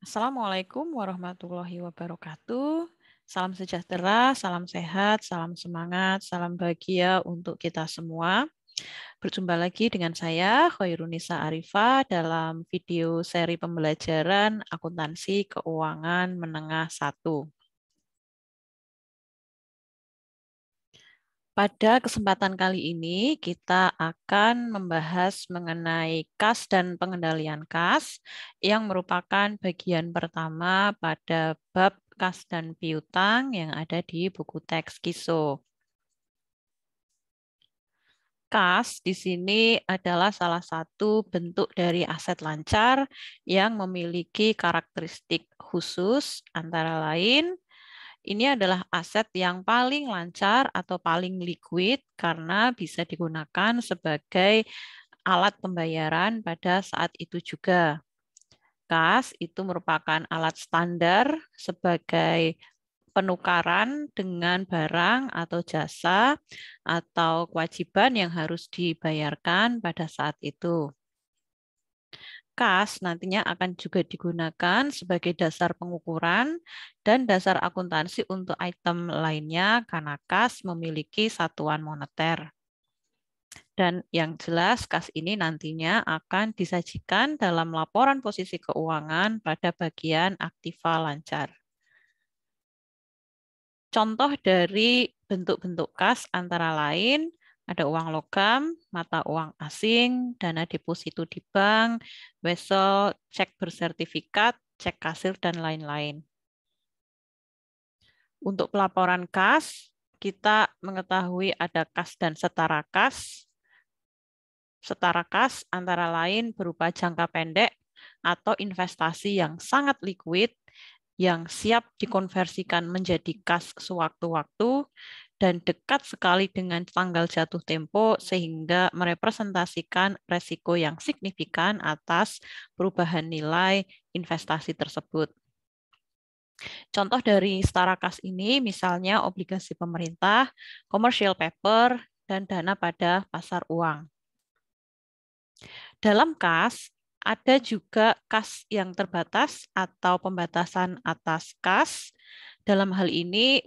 Assalamualaikum warahmatullahi wabarakatuh. Salam sejahtera, salam sehat, salam semangat, salam bahagia untuk kita semua. Berjumpa lagi dengan saya, Khairunisa Arifah, dalam video seri pembelajaran Akuntansi Keuangan Menengah 1. Pada kesempatan kali ini, kita akan membahas mengenai kas dan pengendalian kas, yang merupakan bagian pertama pada bab kas dan piutang yang ada di buku teks KISO. Kas di sini adalah salah satu bentuk dari aset lancar yang memiliki karakteristik khusus, antara lain ini adalah aset yang paling lancar atau paling liquid karena bisa digunakan sebagai alat pembayaran pada saat itu juga. Kas itu merupakan alat standar sebagai penukaran dengan barang atau jasa atau kewajiban yang harus dibayarkan pada saat itu. Kas nantinya akan juga digunakan sebagai dasar pengukuran dan dasar akuntansi untuk item lainnya karena kas memiliki satuan moneter. Dan yang jelas kas ini nantinya akan disajikan dalam laporan posisi keuangan pada bagian aktiva lancar. Contoh dari bentuk-bentuk kas antara lain ada uang logam, mata uang asing, dana deposito di bank, wesel, cek bersertifikat, cek kasir, dan lain-lain. Untuk pelaporan kas, kita mengetahui ada kas dan setara kas. Setara kas antara lain berupa jangka pendek atau investasi yang sangat liquid, yang siap dikonversikan menjadi kas sewaktu-waktu, dan dekat sekali dengan tanggal jatuh tempo sehingga merepresentasikan resiko yang signifikan atas perubahan nilai investasi tersebut. Contoh dari setara kas ini misalnya obligasi pemerintah, commercial paper, dan dana pada pasar uang. Dalam kas, ada juga kas yang terbatas atau pembatasan atas kas. Dalam hal ini,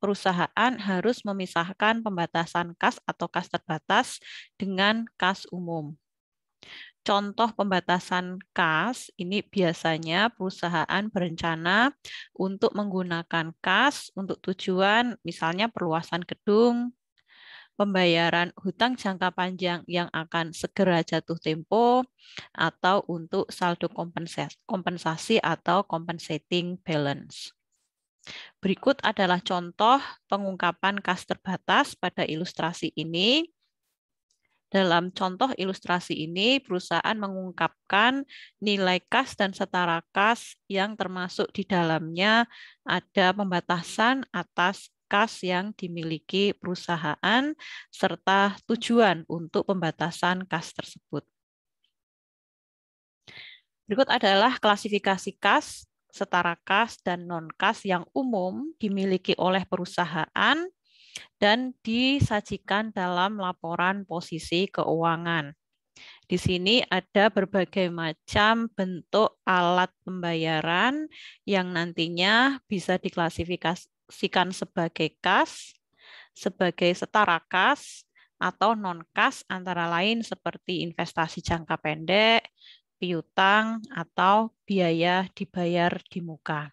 perusahaan harus memisahkan pembatasan kas atau kas terbatas dengan kas umum. Contoh pembatasan kas ini biasanya perusahaan berencana untuk menggunakan kas untuk tujuan misalnya perluasan gedung, pembayaran hutang jangka panjang yang akan segera jatuh tempo, atau untuk saldo kompensasi atau compensating balance. Berikut adalah contoh pengungkapan kas terbatas pada ilustrasi ini. Dalam contoh ilustrasi ini, perusahaan mengungkapkan nilai kas dan setara kas yang termasuk di dalamnya ada pembatasan atas kas yang dimiliki perusahaan serta tujuan untuk pembatasan kas tersebut. Berikut adalah klasifikasi kas, setara kas, dan non-kas yang umum dimiliki oleh perusahaan dan disajikan dalam laporan posisi keuangan. Di sini ada berbagai macam bentuk alat pembayaran yang nantinya bisa diklasifikasikan sebagai kas, sebagai setara kas, atau non-kas antara lain seperti investasi jangka pendek, piutang, atau biaya dibayar di muka.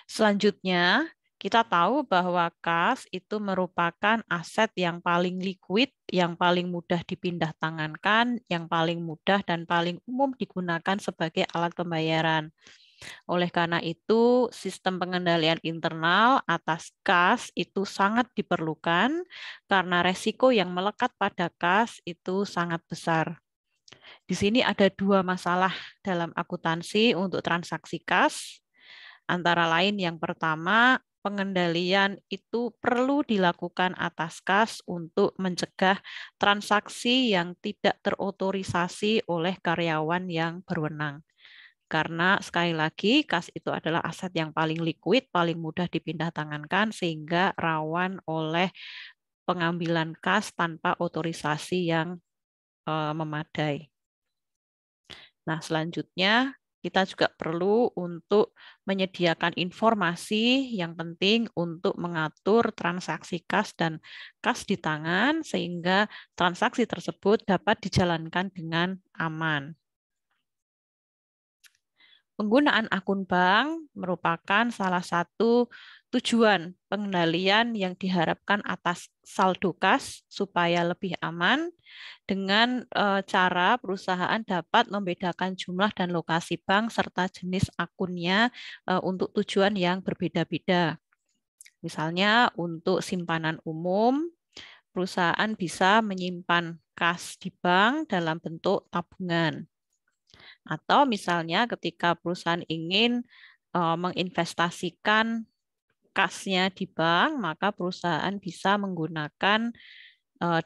Selanjutnya, kita tahu bahwa kas itu merupakan aset yang paling liquid, yang paling mudah dipindah tangankan, yang paling mudah dan paling umum digunakan sebagai alat pembayaran. Oleh karena itu, sistem pengendalian internal atas kas itu sangat diperlukan karena resiko yang melekat pada kas itu sangat besar. Di sini ada dua masalah dalam akuntansi untuk transaksi kas. Antara lain yang pertama, pengendalian itu perlu dilakukan atas kas untuk mencegah transaksi yang tidak terotorisasi oleh karyawan yang berwenang. Karena sekali lagi kas itu adalah aset yang paling liquid, paling mudah dipindah tangankan sehingga rawan oleh pengambilan kas tanpa otorisasi yang memadai. Nah, selanjutnya kita juga perlu untuk menyediakan informasi yang penting untuk mengatur transaksi kas dan kas di tangan sehingga transaksi tersebut dapat dijalankan dengan aman. Penggunaan akun bank merupakan salah satu tujuan pengendalian yang diharapkan atas saldo kas supaya lebih aman dengan cara perusahaan dapat membedakan jumlah dan lokasi bank serta jenis akunnya untuk tujuan yang berbeda-beda. Misalnya untuk simpanan umum, perusahaan bisa menyimpan kas di bank dalam bentuk tabungan. Atau misalnya ketika perusahaan ingin menginvestasikan kasnya di bank, maka perusahaan bisa menggunakan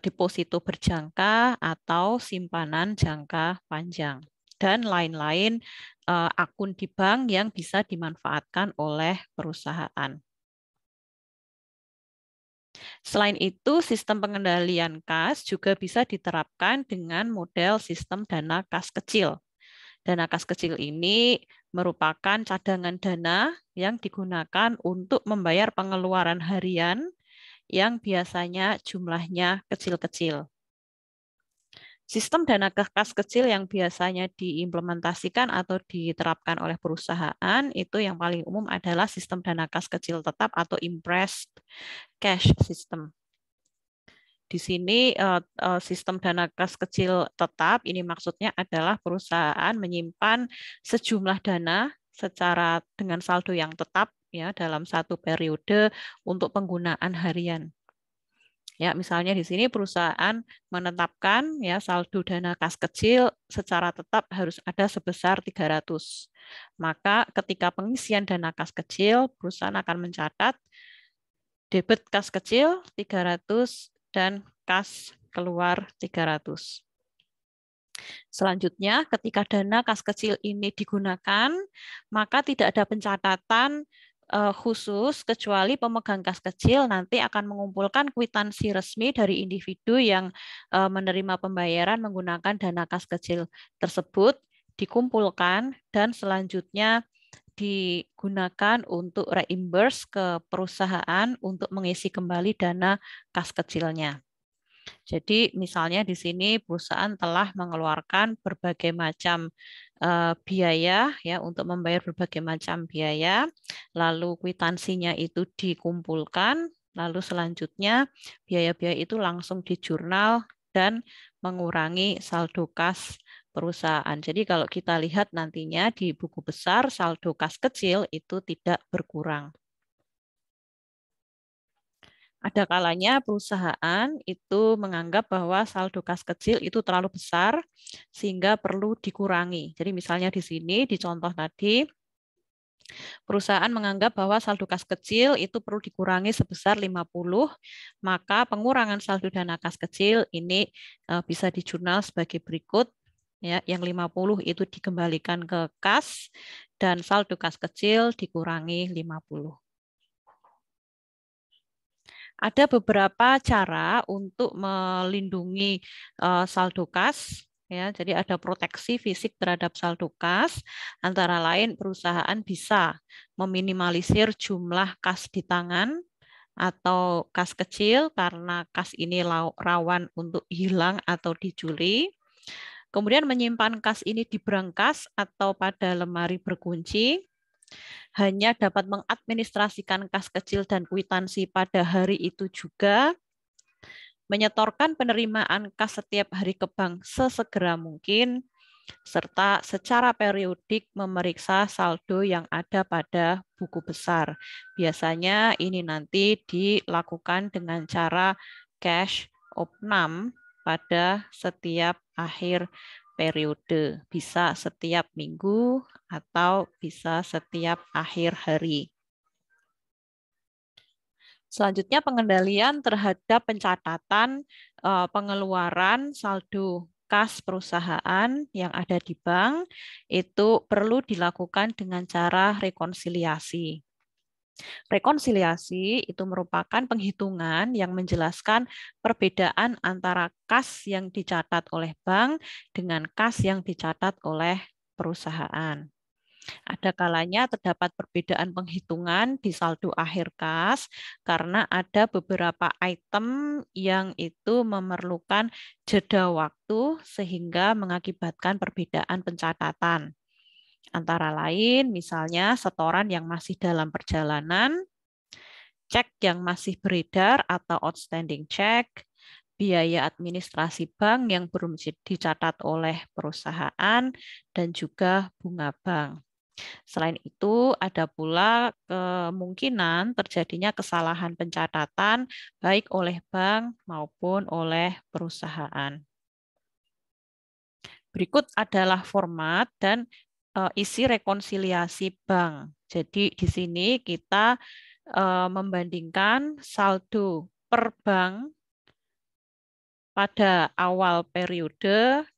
deposito berjangka atau simpanan jangka panjang dan lain-lain akun di bank yang bisa dimanfaatkan oleh perusahaan. Selain itu, sistem pengendalian kas juga bisa diterapkan dengan model sistem dana kas kecil. Dana kas kecil ini merupakan cadangan dana yang digunakan untuk membayar pengeluaran harian yang biasanya jumlahnya kecil-kecil. Sistem dana kas kecil yang biasanya diimplementasikan atau diterapkan oleh perusahaan itu yang paling umum adalah sistem dana kas kecil tetap atau impressed cash system. Di sini sistem dana kas kecil tetap ini maksudnya adalah perusahaan menyimpan sejumlah dana secara dengan saldo yang tetap ya dalam satu periode untuk penggunaan harian. Ya, misalnya di sini perusahaan menetapkan ya saldo dana kas kecil secara tetap harus ada sebesar 300. Maka ketika pengisian dana kas kecil, perusahaan akan mencatat debit kas kecil 300 dan kas keluar 300. Selanjutnya, ketika dana kas kecil ini digunakan, maka tidak ada pencatatan khusus kecuali pemegang kas kecil nanti akan mengumpulkan kwitansi resmi dari individu yang menerima pembayaran menggunakan dana kas kecil tersebut, dikumpulkan dan selanjutnya digunakan untuk reimburse ke perusahaan untuk mengisi kembali dana kas kecilnya. Jadi misalnya di sini perusahaan telah mengeluarkan berbagai macam biaya ya untuk membayar berbagai macam biaya, lalu kwitansinya itu dikumpulkan, lalu selanjutnya biaya-biaya itu langsung dijurnal dan mengurangi saldo kas perusahaan. Jadi kalau kita lihat nantinya di buku besar saldo kas kecil itu tidak berkurang. Ada kalanya perusahaan itu menganggap bahwa saldo kas kecil itu terlalu besar sehingga perlu dikurangi. Jadi misalnya di sini di contoh tadi perusahaan menganggap bahwa saldo kas kecil itu perlu dikurangi sebesar 50, maka pengurangan saldo dana kas kecil ini bisa dijurnal sebagai berikut. Ya, yang 50 itu dikembalikan ke kas dan saldo kas kecil dikurangi 50. Ada beberapa cara untuk melindungi saldo kas. Ya, jadi ada proteksi fisik terhadap saldo kas, antara lain perusahaan bisa meminimalisir jumlah kas di tangan atau kas kecil karena kas ini rawan untuk hilang atau dicuri. Kemudian menyimpan kas ini di brankas atau pada lemari berkunci. Hanya dapat mengadministrasikan kas kecil dan kwitansi pada hari itu juga. Menyetorkan penerimaan kas setiap hari ke bank sesegera mungkin, serta secara periodik memeriksa saldo yang ada pada buku besar. Biasanya ini nanti dilakukan dengan cara cash opnam pada setiap akhir periode. Bisa setiap minggu atau bisa setiap akhir hari. Selanjutnya pengendalian terhadap pencatatan pengeluaran saldo kas perusahaan yang ada di bank itu perlu dilakukan dengan cara rekonsiliasi. Rekonsiliasi itu merupakan penghitungan yang menjelaskan perbedaan antara kas yang dicatat oleh bank dengan kas yang dicatat oleh perusahaan. Ada kalanya terdapat perbedaan penghitungan di saldo akhir kas karena ada beberapa item yang itu memerlukan jeda waktu sehingga mengakibatkan perbedaan pencatatan. Antara lain misalnya setoran yang masih dalam perjalanan, cek yang masih beredar atau outstanding check, biaya administrasi bank yang belum dicatat oleh perusahaan, dan juga bunga bank. Selain itu, ada pula kemungkinan terjadinya kesalahan pencatatan baik oleh bank maupun oleh perusahaan. Berikut adalah format dan isi rekonsiliasi bank. Jadi di sini kita membandingkan saldo per bank pada awal periode,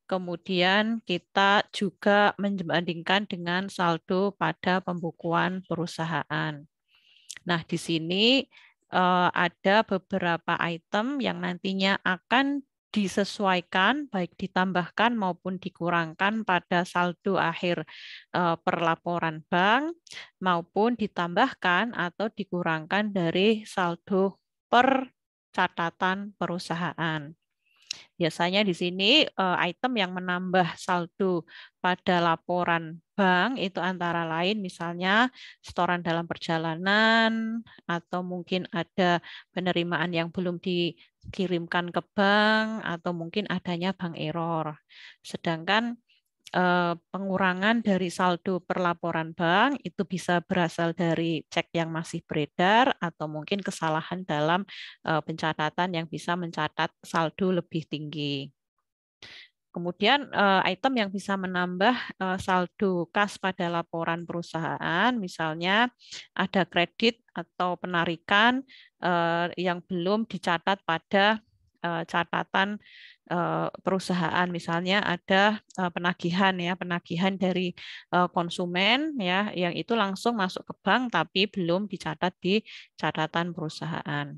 kemudian kita juga membandingkan dengan saldo pada pembukuan perusahaan. Nah, di sini ada beberapa item yang nantinya akan disesuaikan, baik ditambahkan maupun dikurangkan pada saldo akhir per laporan bank, maupun ditambahkan atau dikurangkan dari saldo per catatan perusahaan. Biasanya di sini item yang menambah saldo pada laporan bank itu antara lain misalnya setoran dalam perjalanan atau mungkin ada penerimaan yang belum dikirimkan ke bank atau mungkin adanya bank error. Sedangkan pengurangan dari saldo per laporan bank itu bisa berasal dari cek yang masih beredar atau mungkin kesalahan dalam pencatatan yang bisa mencatat saldo lebih tinggi. Kemudian item yang bisa menambah saldo kas pada laporan perusahaan, misalnya ada kredit atau penarikan yang belum dicatat pada catatan perusahaan, misalnya ada penagihan dari konsumen ya yang itu langsung masuk ke bank tapi belum dicatat di catatan perusahaan.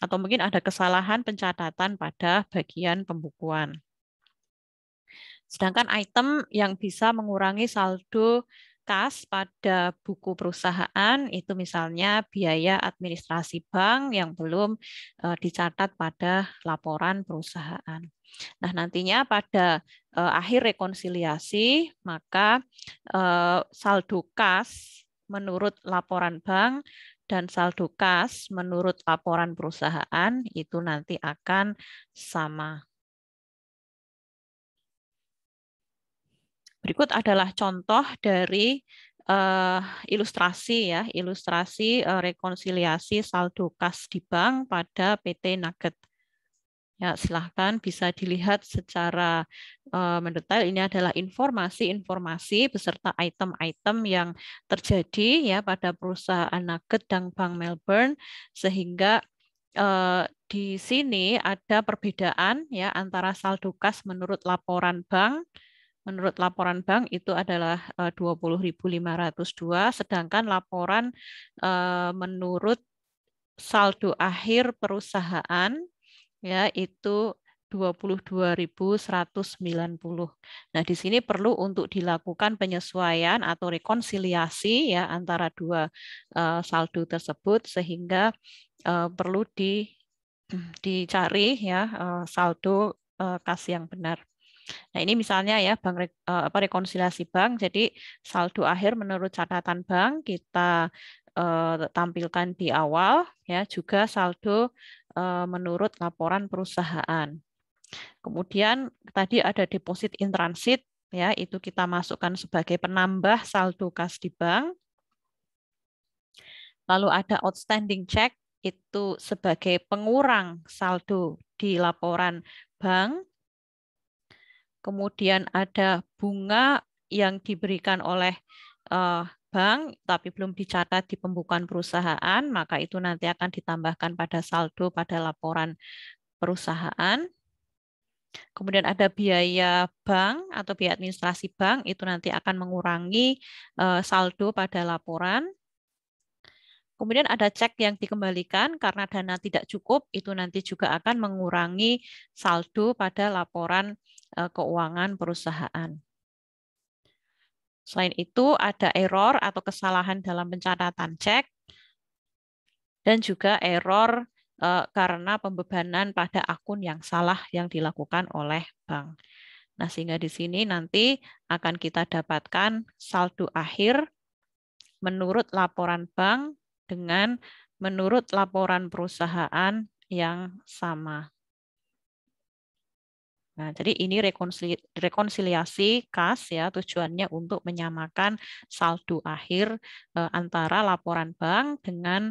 Atau mungkin ada kesalahan pencatatan pada bagian pembukuan. Sedangkan item yang bisa mengurangi saldo kas pada buku perusahaan itu misalnya biaya administrasi bank yang belum dicatat pada laporan perusahaan. Nah, nantinya pada akhir rekonsiliasi, maka saldo kas menurut laporan bank dan saldo kas menurut laporan perusahaan itu nanti akan sama. Berikut adalah contoh dari ilustrasi ya, ilustrasi rekonsiliasi saldo kas di bank pada PT Nugget. Ya, silahkan bisa dilihat secara mendetail. Ini adalah informasi-informasi beserta item-item yang terjadi ya pada perusahaan Nugget dan Bank Melbourne, sehingga di sini ada perbedaan ya antara saldo kas menurut laporan bank. Menurut laporan bank itu adalah 20.502, sedangkan laporan menurut saldo akhir perusahaan ya itu 22.190. Nah, di sini perlu untuk dilakukan penyesuaian atau rekonsiliasi ya antara dua saldo tersebut sehingga perlu dicari ya saldo kas yang benar. Nah, ini misalnya ya rekonsiliasi bank. Jadi saldo akhir menurut catatan bank kita tampilkan di awal ya, juga saldo menurut laporan perusahaan. Kemudian tadi ada deposit in transit ya, itu kita masukkan sebagai penambah saldo kas di bank. Lalu ada outstanding check itu sebagai pengurang saldo di laporan bank. Kemudian ada bunga yang diberikan oleh bank tapi belum dicatat di pembukuan perusahaan, maka itu nanti akan ditambahkan pada saldo pada laporan perusahaan. Kemudian ada biaya bank atau biaya administrasi bank, itu nanti akan mengurangi saldo pada laporan. Kemudian ada cek yang dikembalikan karena dana tidak cukup, itu nanti juga akan mengurangi saldo pada laporan keuangan perusahaan. Selain itu, ada error atau kesalahan dalam pencatatan cek, dan juga error karena pembebanan pada akun yang salah yang dilakukan oleh bank. Nah, sehingga di sini nanti akan kita dapatkan saldo akhir menurut laporan bank dengan menurut laporan perusahaan yang sama. Nah, jadi ini rekonsiliasi kas ya, tujuannya untuk menyamakan saldo akhir antara laporan bank dengan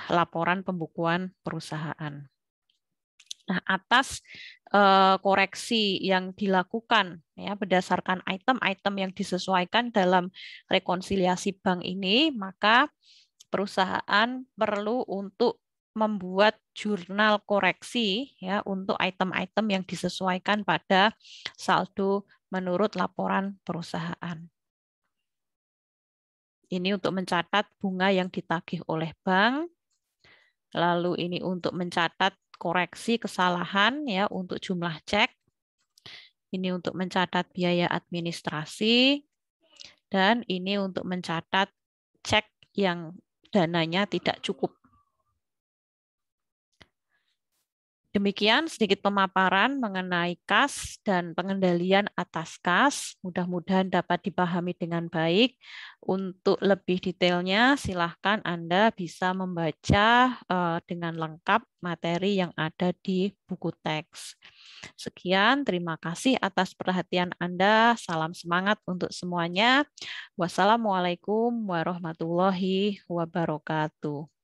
laporan pembukuan perusahaan. Nah, atas koreksi yang dilakukan ya berdasarkan item-item yang disesuaikan dalam rekonsiliasi bank ini, maka perusahaan perlu untuk membuat jurnal koreksi ya untuk item-item yang disesuaikan pada saldo menurut laporan perusahaan. Ini untuk mencatat bunga yang ditagih oleh bank. Lalu ini untuk mencatat koreksi kesalahan ya untuk jumlah cek. Ini untuk mencatat biaya administrasi. Dan ini untuk mencatat cek yang dananya tidak cukup. Demikian sedikit pemaparan mengenai kas dan pengendalian atas kas. Mudah-mudahan dapat dipahami dengan baik. Untuk lebih detailnya, silahkan Anda bisa membaca dengan lengkap materi yang ada di buku teks. Sekian, terima kasih atas perhatian Anda. Salam semangat untuk semuanya. Wassalamualaikum warahmatullahi wabarakatuh.